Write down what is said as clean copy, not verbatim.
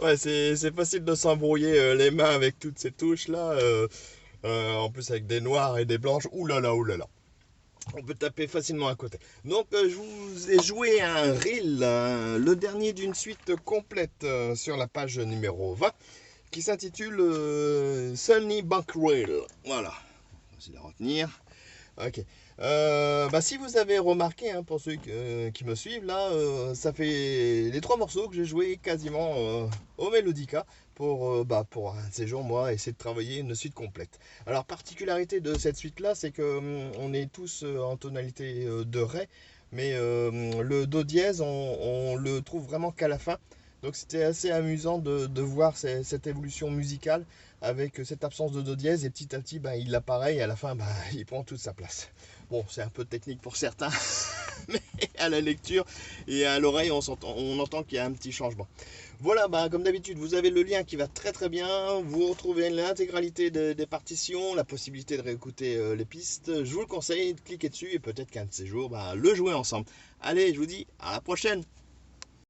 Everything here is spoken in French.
Ouais, c'est facile de s'embrouiller les mains avec toutes ces touches là. En plus avec des noirs et des blanches. Ouh là là, ouh là là. On peut taper facilement à côté. Donc je vous ai joué un reel, le dernier d'une suite complète sur la page numéro 20 qui s'intitule Sunny Bank Rail. Voilà, c'est à retenir. Ok. Si vous avez remarqué, hein, pour ceux qui me suivent, là, ça fait les trois morceaux que j'ai joués quasiment au Melodica pour un de ces jours, moi, essayer de travailler une suite complète. Alors, particularité de cette suite-là, c'est que on est tous en tonalité de Ré, mais le Do dièse, on le trouve vraiment qu'à la fin. Donc, c'était assez amusant de voir cette évolution musicale avec cette absence de Do dièse et petit à petit, il apparaît et à la fin, il prend toute sa place. Bon, c'est un peu technique pour certains, mais à la lecture et à l'oreille, on entend qu'il y a un petit changement. Voilà, comme d'habitude, vous avez le lien qui va très très bien. Vous retrouvez l'intégralité des partitions, la possibilité de réécouter les pistes. Je vous le conseille, cliquez dessus et peut-être qu'un de ces jours, le jouer ensemble. Allez, je vous dis à la prochaine.